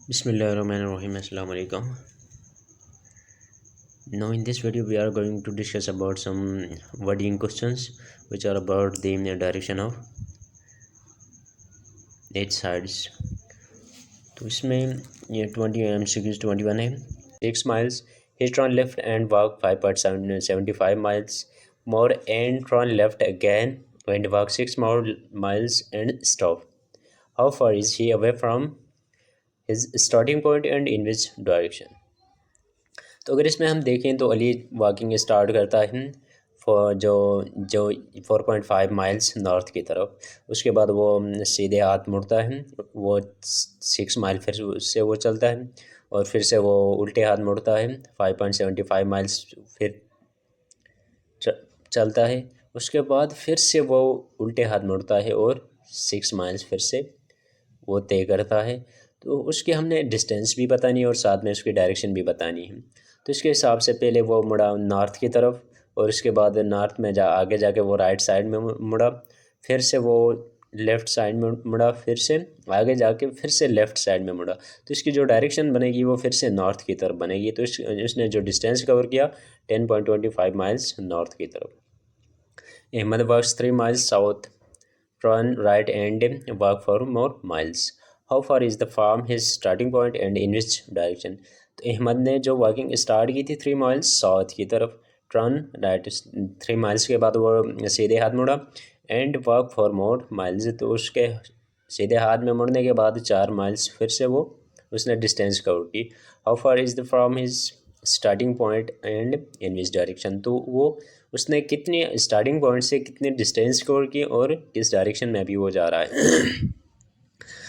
Bismillahirrahmanirrahim. Assalamu alaikum. Now in this video we are going to discuss about some wording questions which are about the direction of eight sides. तो इसमें ये 20 MCQs 21 है. 6 miles he turn left and walk 5.75 miles more and turn left again and walk 6 more miles and stop. How far is he away from his starting point and in which direction? तो अगर इसमें हम देखें तो Ali walking start करता है जो जो 4.5 माइल्स नॉर्थ की तरफ. उसके बाद वो सीधे हाथ मुड़ता है, वो 6 माइल फिर उससे वो चलता है और फिर से वो उल्टे हाथ मुड़ता है 5.75 माइल्स फिर चलता है. उसके बाद फिर से वो उल्टे हाथ मुड़ता है और 6 माइल्स फिर से वो तय करता है. तो उसकी हमने डिस्टेंस भी बतानी है और साथ में उसकी डायरेक्शन भी बतानी है. तो इसके हिसाब से पहले वो मुड़ा नॉर्थ की तरफ और उसके बाद नॉर्थ में आगे जाके वो राइट साइड में मुड़ा, फिर से वो लेफ़्ट साइड में मुड़ा, फिर से आगे जाके फिर से लेफ़्ट साइड में मुड़ा. तो इसकी जो डायरेक्शन बनेगी वो फिर से नॉर्थ की तरफ बनेगी. तो इसने जो डिस्टेंस कवर किया 10.25 माइल्स नॉर्थ की तरफ. Ahmed works 3 miles south, turn right and walk for more miles. How far is the from his starting point and in which direction? तो अहमद ने जो वॉकिंग स्टार्ट की थी 3 माइल्स साउथ की तरफ, टर्न राइट 3 माइल्स के बाद वो सीधे हाथ मुड़ा and walk for more miles. तो उसके सीधे हाथ में मुड़ने के बाद 4 माइल्स फिर से वो उसने डिस्टेंस कवर की. How far is the from his starting point and in which direction? तो वो उसने कितनी स्टार्टिंग पॉइंट से कितने डिस्टेंस कवर की और किस डायरेक्शन में अभी वो जा रहा है.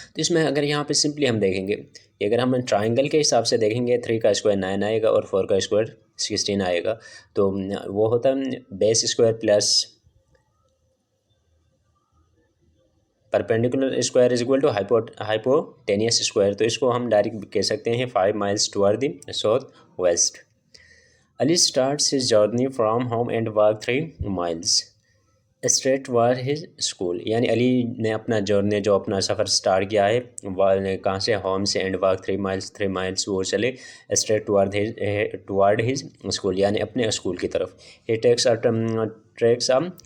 तो इसमें अगर यहाँ पे सिंपली हम देखेंगे कि अगर हम ट्राइंगल के हिसाब से देखेंगे 3 का स्क्वायर 9 आएगा और 4 का स्क्वायर 16 आएगा. तो वो होता है base square plus perpendicular square is equal to hypotenuse square. तो इसको हम डायरेक्ट कह सकते हैं 5 miles toward the south west. Ali starts his journey from home and walk 3 miles straight ward his school. यानी अली ने अपना जर्नी जो अपना सफ़र स्टार्ट किया है कहाँ से, होम से, एंड वॉक 3 माइल्स वो चले स्ट्रेट टुवर्ड हिज स्कूल यानी अपने स्कूल की तरफ. ही ट्रेक्स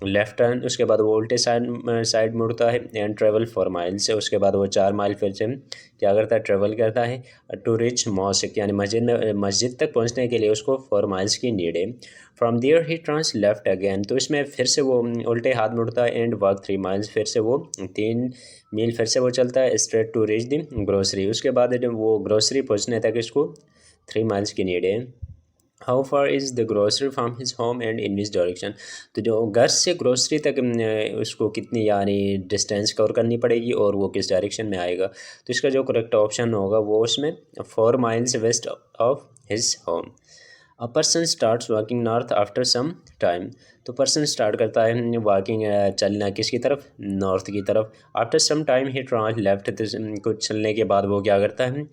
लेफ्ट टर्न, उसके बाद वो उल्टे साइड मुड़ता है एंड ट्रेवल 4 माइल्स से. उसके बाद वो 4 माइल फिर से क्या करता है, ट्रेवल करता है टू रिच मॉस्क यानी मस्जिद तक पहुंचने के लिए उसको 4 माइल्स की नीड है. From there he turns left again. तो इसमें फिर से वो उल्टे हाथ मुड़ता है एंड वॉक 3 माइल्स. फिर से वो 3 मील फिर से वो चलता है straight to reach the grocery. उसके बाद वो ग्रोसरी पहुंचने तक इसको 3 माइल्स की नीड है. How far is the grocery from his home and in which direction? तो जो घर से ग्रोसरी तक उसको कितनी यानी डिस्टेंस कवर करनी पड़ेगी और वो किस डायरेक्शन में आएगा. तो इसका जो करेक्ट ऑप्शन होगा वो उसमें 4 miles west of his home. A person starts walking north after some time. तो पर्सन स्टार्ट करता है वॉकिंग चलना किसकी तरफ, नॉर्थ की तरफ. After some time he turn left. कुछ चलने के बाद वो क्या करता है,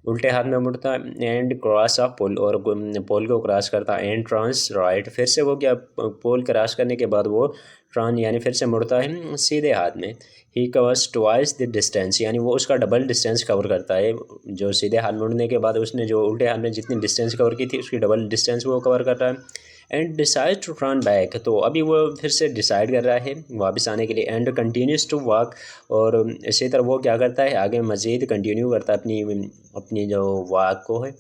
उल्टे हाथ में मुड़ता है एंड क्रॉस ऑफ पोल और पोल को क्रॉस करता है एंड ट्रांस राइट. फिर से वो क्या पोल क्रॉस करने के बाद वो ट्रान यानी फिर से मुड़ता है सीधे हाथ में. ही कवर्स ट्वाइस द डिस्टेंस यानी वो उसका डबल डिस्टेंस कवर करता है. जो सीधे हाथ मुड़ने के बाद उसने जो उल्टे हाथ में जितनी डिस्टेंस कवर की थी उसकी डबल डिस्टेंस वो कवर कर रहा है. And decide to turn back. तो अभी वो फिर से डिसाइड कर रहा है वापस आने के लिए. एंड कंटिन्यूस टू वॉक और इसी तरह वो क्या करता है आगे मज़ीद कंटिन्यू करता है अपनी जो वॉक को है.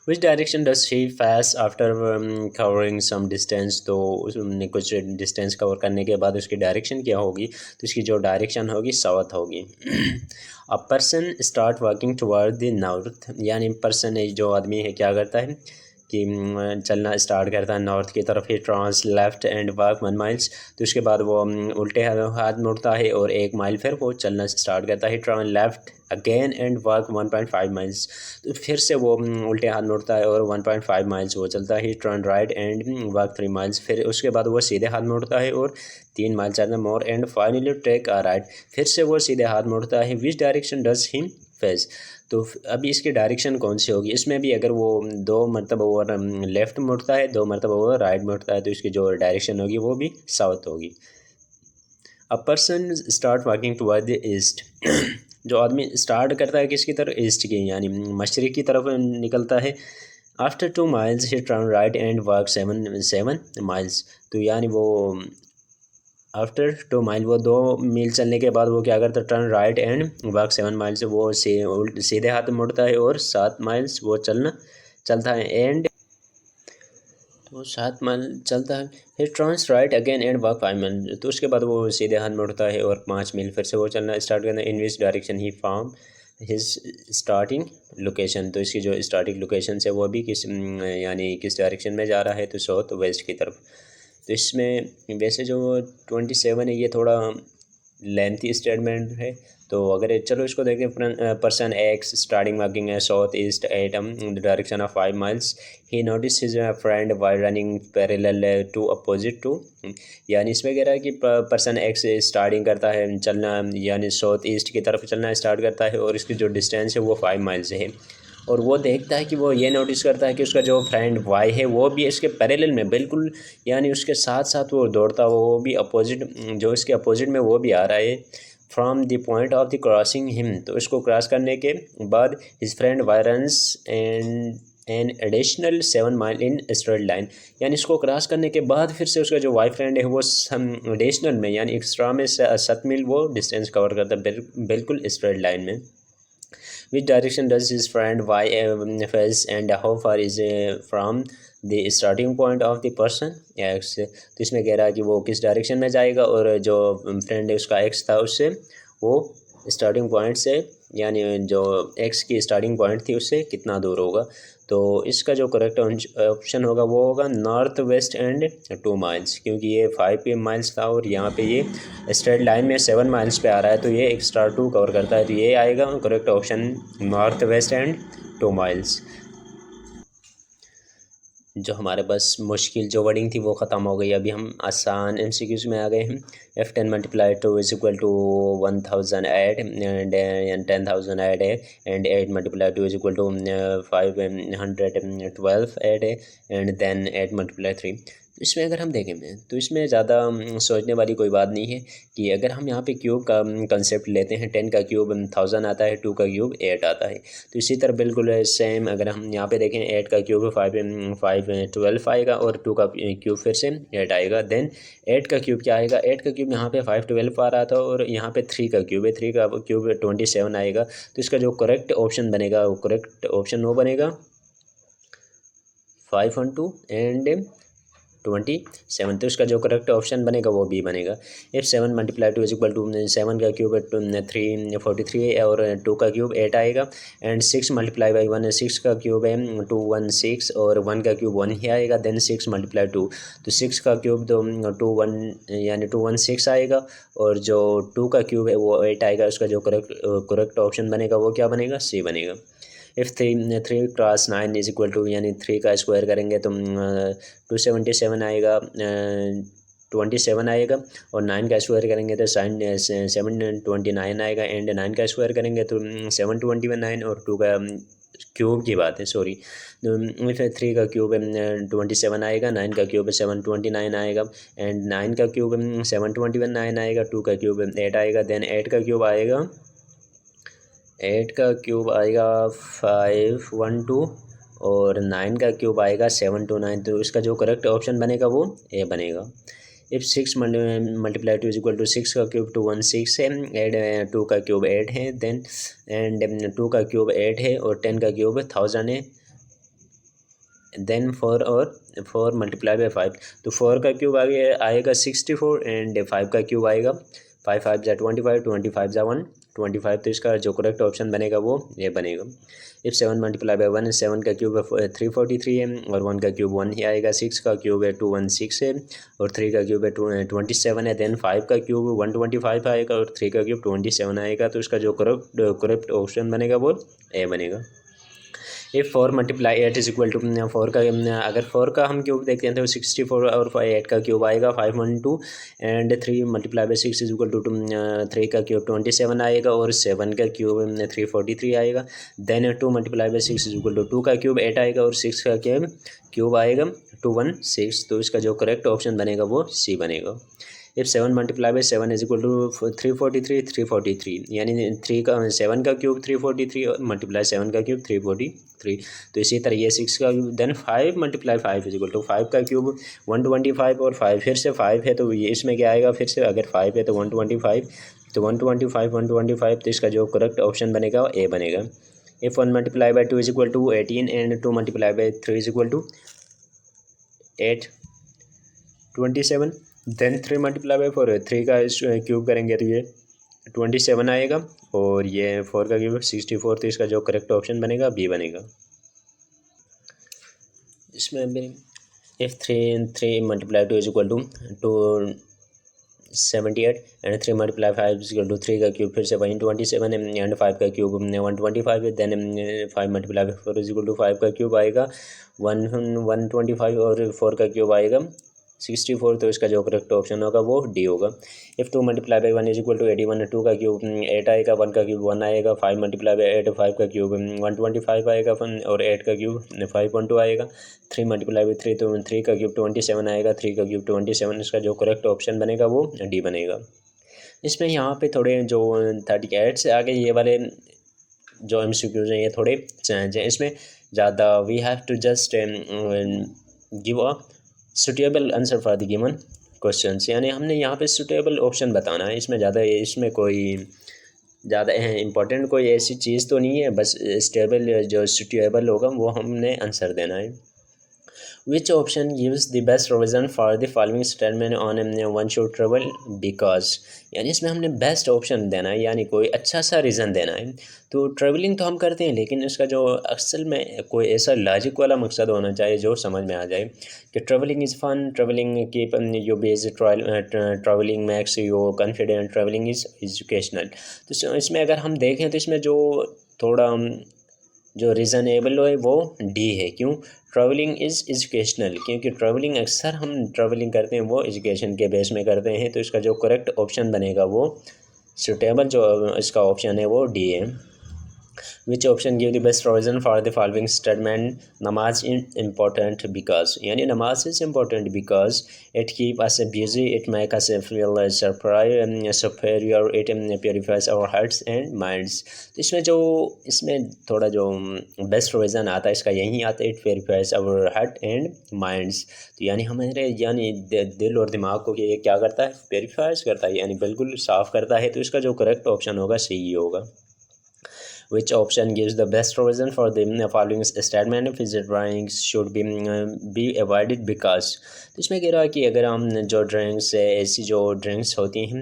Which direction does she face after covering some distance. तो उसने कुछ डिस्टेंस कवर करने के बाद उसकी डायरेक्शन क्या होगी, तो इसकी जो डायरेक्शन होगी साउथ होगी. A person start walking toward the north यानी पर्सन जो आदमी है क्या करता है कि चलना स्टार्ट करता है नॉर्थ की तरफ. He turns left and walk 1 miles. तो उसके बाद वो उल्टे हाथ मुड़ता है और 1 माइल फिर वो चलना स्टार्ट करता है. Turn left again and walk 1.5 miles. तो फिर से वो उल्टे हाथ मुड़ता है और 1.5 माइल्स वो चलता है. Turn right and walk 3 miles. फिर उसके बाद वो सीधे हाथ मुड़ता है और 3 माइल चलना more and finally take a right. फिर से वो सीधे हाथ मुड़ता है. Which direction does him face? तो अभी इसकी डायरेक्शन कौन सी होगी, इसमें भी अगर वो 2 मरतबा वो लेफ़्ट मुड़ता है 2 मरतबा वो राइट मुड़ता है तो इसकी जो डायरेक्शन होगी वो भी साउथ होगी. A person start walking toward the east. जो आदमी स्टार्ट करता है किसकी तरफ, ईस्ट की यानी मशरिक़ की तरफ निकलता है। After 2 miles he turn right and work 7 miles। तो यानी वो आफ्टर 2 mile वो 2 मील चलने के बाद वो क्या करता है, turn right and work 7 miles, वो सीधे हाथ मुड़ता है और 7 miles वो चलता है एंड तो 7 मील चलता है। फिर turns right again and work 5 miles, तो उसके बाद वो सीधे हाथ मुड़ता है और 5 मील फिर से वो चलना स्टार्ट करना। In which direction he from his starting location, तो इसकी जो स्टार्टिंग लोकेशन है वो भी यानी किस डायरेक्शन में जा रहा है, तो साउथ वेस्ट की तरफ। तो इसमें वैसे जो 27 है ये थोड़ा लेंथी स्टेटमेंट है, तो अगर चलो इसको देखते हैं। पर्सन एक्स स्टार्टिंग वर्किंग है south east at the direction of 5 miles, he notice his friend Y running parallel to opposite to. यानी इसमें कह रहा है कि पर्सन एक्स स्टार्टिंग करता है चलना यानी साउथ ईस्ट की तरफ चलना स्टार्ट करता है और इसकी जो डिस्टेंस है वो 5 miles है। और वो देखता है कि वो ये नोटिस करता है कि उसका जो फ्रेंड वाई है वो भी इसके पैरेलल में बिल्कुल यानी उसके साथ साथ वो दौड़ता हुआ वो भी अपोजिट जो इसके अपोजिट में वो भी आ रहा है। From the point of the crossing him, तो इसको क्रॉस करने के बाद his friend Y runs and an additional 7 mile in straight line, यानी इसको क्रॉस करने के बाद फिर से उसका जो वाई फ्रेंड है वो एडिशनल में यानी एक्स्ट्रा में 7 मील वो डिस्टेंस कवर करता है बिल्कुल स्ट्रेट लाइन में। Which direction does his friend Y face and how far is from the starting point of the person X? तो इसमें कह रहा है कि वो किस डायरेक्शन में जाएगा और जो फ्रेंड है उसका X था उससे वो स्टार्टिंग पॉइंट से यानी जो X की स्टार्टिंग पॉइंट थी उससे कितना दूर होगा। तो इसका जो करेक्ट ऑप्शन होगा वो होगा नॉर्थ वेस्ट एंड 2 miles, क्योंकि ये 5 miles था और यहाँ पे ये स्ट्रेट लाइन में 7 miles पे आ रहा है तो ये एक्स्ट्रा 2 कवर करता है, तो ये आएगा correct option north west and 2 miles। जो हमारे पास मुश्किल जो वर्डिंग थी वो ख़त्म हो गई, अभी हम आसान MCQs में आ गए हैं। F10 × 2 is equal to 1008 and 10,000 add है and 8 × 2 is equal to 512 add है एंड देन 8 × 3। इसमें अगर हम देखें तो इसमें ज़्यादा सोचने वाली कोई बात नहीं है कि अगर हम यहाँ पे क्यूब का कंसेप्ट लेते हैं 10 का क्यूब 1000 आता है, 2 का क्यूब 8 आता है। तो इसी तरह बिल्कुल सेम अगर हम यहाँ पे देखें 8 का क्यूब 512 आएगा और 2 का क्यूब फिर से 8 आएगा। देन 8 का क्यूब क्या आएगा, 8 का क्यूब यहाँ पे 512 आ रहा था और यहाँ पे 3 का क्यूब है, 3 का क्यूब 27 आएगा। तो इसका जो करेक्ट ऑप्शन बनेगा वो करेक्ट ऑप्शन वो बनेगा 512 एंड 27। तो इसका जो करेक्ट ऑप्शन बनेगा वो बी बनेगा। इफ 7 × 2 इज इक्वल टू 7 का क्यूब 343 है और 2 का क्यूब 8 आएगा एंड 6 × 1 6 का क्यूब है 216 और 1 का क्यूब 1 ही आएगा। देन 6 × 2, तो 6 का क्यूब तो 21 यानी 216 आएगा और जो 2 का क्यूब है वो 8 आएगा। उसका जो करेक्ट ऑप्शन बनेगा वो क्या बनेगा, सी बनेगा। इफ़ 3 × 9 इज इक्वल टू यानी 3 का स्क्वायर करेंगे तो 277 आएगा 27 आएगा और 9 का स्क्वायर करेंगे तो 729 आएगा एंड 9 का स्क्वायर करेंगे तो 729 और 2 का क्यूब की बात है सॉरी। फिर 3 का क्यूब 27 आएगा, 9 का क्यूब 729 आएगा एंड 9 का क्यूब 729 आएगा, 2 का क्यूब 8 आएगा। देन 8 का क्यूब आएगा 512 और 9 का क्यूब आएगा 729। तो इसका जो करेक्ट ऑप्शन बनेगा वो ए बनेगा। इफ 6 × 2 इज इक्वल टू 6 का क्यूब 216 है एड 2 का क्यूब 8 है देन एंड 2 का क्यूब 8 है और 10 का क्यूब 1000 है। देन 4 × 5, तो 4 का क्यूब आएगा 64 एंड 5 का क्यूब आएगा 5 5 × 25 25 × 1 25। तो इसका जो करेक्ट ऑप्शन बनेगा वो ये बनेगा। इफ 7 × 1 7 का क्यूब 343 है और 1 का क्यूब 1 ही आएगा। 6 का क्यूब 216 है और 3 का क्यूब 27 है। देन 5 का क्यूब 125 आएगा और 3 का क्यूब 27 आएगा। तो इसका जो करेक्ट ऑप्शन बनेगा वो ए बनेगा। इफ 4 × 8 इज इक्वल टू 4 का अगर 4 का हम क्यूब देखते हैं तो 64 और 8 का क्यूब आएगा 512 एंड 3 × 6 इज इक्वल टू 3 का क्यूब 27 आएगा और 7 का क्यूब 343 आएगा। देन 2 × 6 इज इक्वल टू 2 का क्यूब 8 आएगा और 6 का क्यूब आएगा 216। तो इसका जो करेक्ट ऑप्शन बनेगा वो सी बनेगा। If 7 multiply by 7 is equal to 343 यानी 7 का क्यूब 343 मल्टीप्लाई 7 का क्यूब 343। तो इसी तरह ये 6 का cube, then 5 multiply 5 is equal to 5 का क्यूब 125 और 5 फिर से 5 है तो ये इसमें क्या आएगा, फिर से अगर 5 है तो 125, तो 125 तो इसका जो करेक्ट ऑप्शन बनेगा ए बनेगा। If 1 multiply by 2 is equal to 18 and 2 multiply by 3 is equal to 827, then 3 multiply by 4 3 का क्यूब करेंगे तो ये 27 आएगा और ये 4 का क्यूब 64, तो इसका जो करेक्ट ऑप्शन बनेगा बी बनेगा। इसमें if 3 multiply 2 is equal to 278 and 3 multiply 5 is equal to 3 का क्यूब फिर से वही 27 एंड 5 का cube 125, then 5 multiply 4 is equal to 5 का क्यूब आएगा 125 और 4 का क्यूब आएगा 64, तो इसका जो करेक्ट ऑप्शन होगा वो डी होगा। If 2 multiply by 1 is equal to 81, 2 का क्यूब 8 आएगा, 1 का क्यूब 1 आएगा, 5 मल्टीप्लाई बाई 8 5 का क्यूब 125 आएगा और 8 का क्यूब 512 आएगा। 3 मल्टीप्लाई बाई 3 तो 3 का क्यूब 27 आएगा, 3 का क्यूब 27, इसका जो करेक्ट ऑप्शन बनेगा वो डी बनेगा। इसमें यहाँ पे थोड़े जो 38 से आगे ये वाले जो MCQs हैं ये थोड़े चेंज हैं, इसमें ज़्यादा we have to just give a suitable answer for the given questions, यानी हमने यहाँ पे सुटेबल ऑप्शन बताना है। इसमें ज़्यादा इसमें कोई ज़्यादा इम्पोर्टेंट कोई ऐसी चीज़ तो नहीं है, बस स्टेबल जो सुटेबल होगा वो हमने आंसर देना है। Which option gives the best reason for the following statement on one should travel because, यानी इसमें हमने बेस्ट ऑप्शन देना है, यानी कोई अच्छा सा रीज़न देना है। तो ट्रैवलिंग तो हम करते हैं लेकिन इसका जो असल में कोई ऐसा लॉजिक वाला मकसद होना चाहिए जो समझ में आ जाए कि travelling is fun, travelling keep you busy, travelling makes you confident, travelling is educational. तो इसमें अगर हम देखें तो इसमें जो थोड़ा जो रीज़नेबल है वो डी है। क्यों? ट्रैवलिंग इज़ एजुकेशनल, क्योंकि ट्रैवलिंग अक्सर हम ट्रैवलिंग करते हैं वो एजुकेशन के बेस में करते हैं, तो इसका जो करेक्ट ऑप्शन बनेगा वो सुटेबल जो इसका ऑप्शन है वो डी है। Which option give the best reason for the following statement? Namaz is important because, यानी नमाज is important because it keep us busy, it make us feel superior, it purifies our hearts and minds। तो इसमें थोड़ा जो best reason आता है इसका यही आता है, it purifies our heart and minds। तो यानी हमारे यानी दिल और दिमाग को ये क्या करता है, प्योरीफाइज करता है, यानी बिल्कुल साफ़ करता है। तो इसका जो करेक्ट ऑप्शन होगा सही होगा। Which option gives the best reason for the following statement? Fizzy drinks should be avoided because, तो इसमें कह रहा है कि अगर हम जो ड्रिंक्स ऐसी जो ड्रिंक्स होती हैं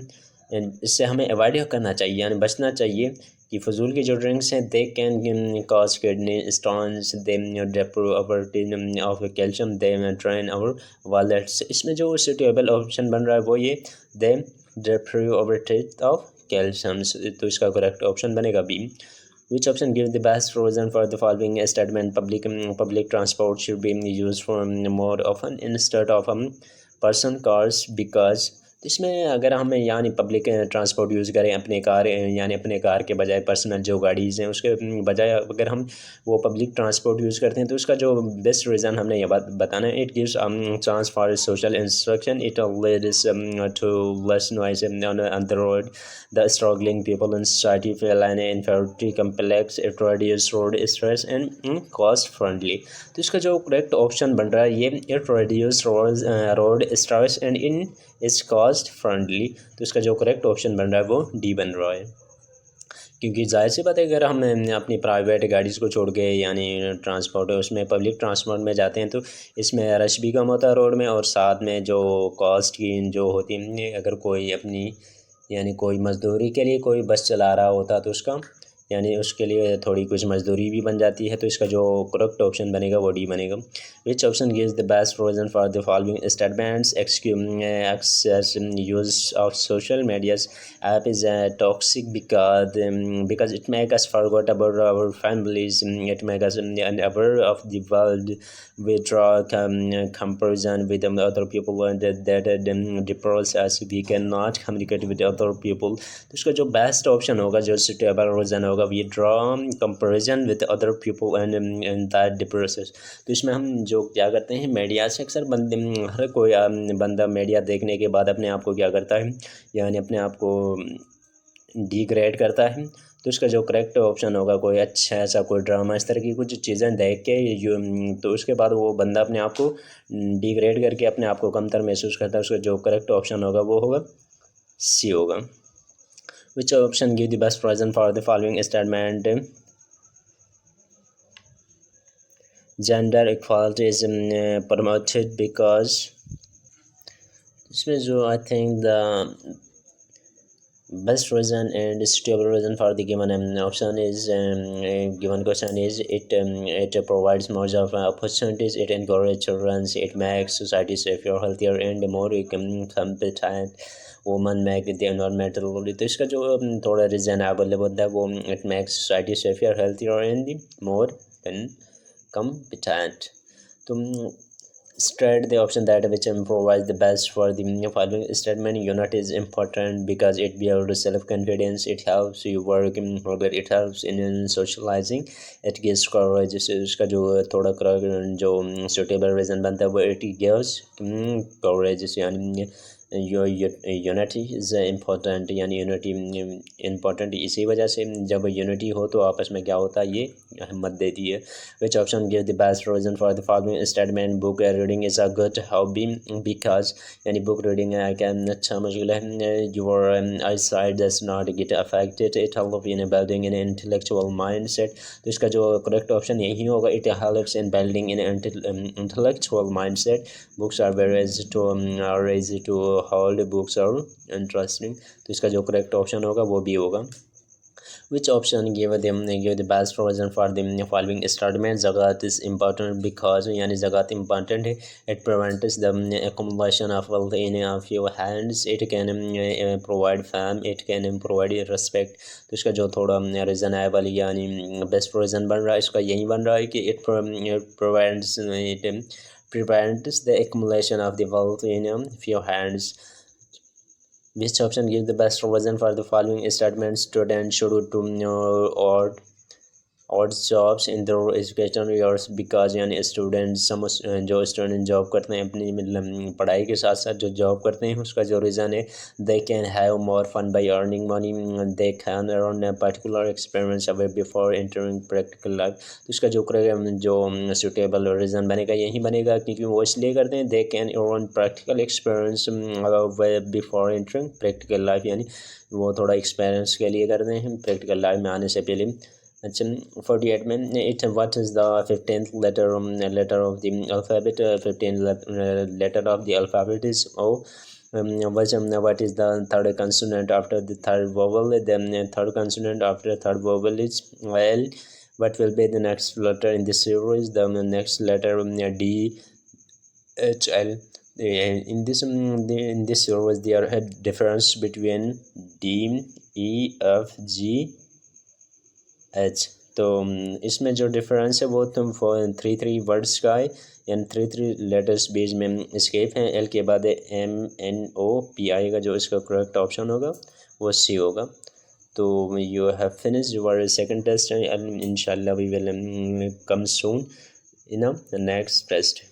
इससे हमें अवॉइड करना चाहिए, यानी बचना चाहिए कि फजूल की जो ड्रिंक्स हैं they can cause kidney stones, they deprive our of calcium, they drain our wallets. इसमें जो सुटेबल ऑप्शन बन रहा है वो ये they deprive our of calcium, तो इसका करेक्ट ऑप्शन बनेगा B. Which option gives the best reason for the following statement? Public transport should be used for more often instead of person cars because, तो इसमें अगर हम यानी public transport use करें अपने कार यानी अपने कार के बजाय पर्सनल जो गाड़ीज़ हैं उसके बजाय अगर हम वो पब्लिक ट्रांसपोर्ट यूज़ करते हैं तो उसका जो बेस्ट रीज़न हमने ये बात बताना है। It gives chance for social instruction, it leads to less noise on the road, the struggling people in society feel an inferiority complex, it reduce road stress and cost friendly. तो इसका जो correct option बन रहा है ये it reduce road stress and in is cost friendly, तो इसका जो करेक्ट ऑप्शन बन रहा है वो डी बन रहा है। क्योंकि जाहिर सी बात है अगर हम अपनी प्राइवेट गाड़ीज़ को छोड़ के यानी ट्रांसपोर्ट है उसमें पब्लिक ट्रांसपोर्ट में जाते हैं तो इसमें रश भी कम होता है रोड में, और साथ में जो कॉस्ट की जो होती है अगर कोई अपनी यानी कोई मज़दूरी के लिए कोई बस चला रहा होता तो उसका यानी उसके लिए थोड़ी कुछ मजदूरी भी बन जाती है, तो इसका जो करेक्ट ऑप्शन बनेगा वो डी बनेगा। Which option gives the best reason for the following statements? Excess use of social medias app is toxic because it makes us forget about our families, it makes us unaware of the world, we draw comparison with other people and that depresses us, we cannot communicate with other people। तो इसका जो best option होगा जो suitable reason होगा होगा we draw comparison with other people and that process. तो इसमें हम जो क्या करते हैं, मीडिया से अक्सर हर कोई बंदा मीडिया देखने के बाद अपने आप को क्या करता है, यानी अपने आप को डिग्रेड करता है। तो इसका जो करेक्ट ऑप्शन होगा कोई अच्छा ऐसा कोई ड्रामा इस तरह की कुछ चीज़ें देख के तो उसके बाद वो बंदा अपने आप को डिग्रेड करके अपने आप को कमतर महसूस करता है। उसका जो करेक्ट ऑप्शन होगा वो होगा सी होगा। Which option give the best reason for the following statement? Gender equality is promoted because. इसमें जो I think the best reason and suitable reason for the given option is given question is it provides more of opportunities, it encourages children, it makes society safer, healthier and more competent women, make the environmental। तो इसका जो थोड़ा reason available है वो it makes society safer, healthier and more competent। तो state the option that which provides the best for the following statement. Unit is important because it builds self-confidence, it helps you work harder, it helps in socializing, it gives courage। इसका जो थोड़ा जो suitable reason बनता है वो it gives courage, यानी unity is important, यानी unity important इसी वजह से जब यूनिटी हो तो आपस में क्या होता है, ये हिम्मत देती है। Which option give the best reason for the following statement? Book reading is a good hobby because, यानी बुक रीडिंग कैन अच्छा मशगूल है। Your eyesight does not get affected, it help in building in intellectual mindset. तो इसका जो correct option यही होगा, it helps in building in intellectual mindset. Books are very easy to hold, books are interesting. तो इसका जो correct option होगा वो भी होगा। Which option give the best reason for the following statement? ज़कात is important because, यानी ज़कात important है, it prevents the accumulation of wealth in a few hands, it can provide fame, it can provide respect। तो इसका जो थोड़ा reason है वाली यानी बेस्ट रीज़न बन रहा है, इसका यही बन रहा है कि it prevents the accumulation of the wealth in a few hands। Which option gives the best reason for the following statement? Students should do odd jobs in their educational years because, यानी students जो student job करते हैं अपनी मतलब पढ़ाई के साथ साथ जो जॉब करते हैं उसका जो रीज़न है, they can have more fun by earning money, they can earn particular experience away before entering practical life. तो इसका जो सूटेबल रीज़न बनेगा यही बनेगा क्योंकि वो इसलिए करते हैं they can earn practical experience before entering practical life, यानी वो थोड़ा एक्सपीरियंस के लिए करते हैं प्रैक्टिकल लाइफ में आने से पहले। अच्छा 48 में it what is the 15th letter of the alphabet? 15th letter of the alphabet is O। what is the third consonant after the third vowel? The third consonant after third vowel is L। what will be the next letter in this series? The next letter D H L। in this series there are difference between D E F G H। तो इसमें जो difference है वो तुम 3 words का है, यानी 3 letters बीच में स्केप हैं। एल के बाद MNOP आएगा, जो इसका करेक्ट ऑप्शन होगा वो सी होगा। तो you have finished your second test, इंशाल्लाह we will come soon in the next test.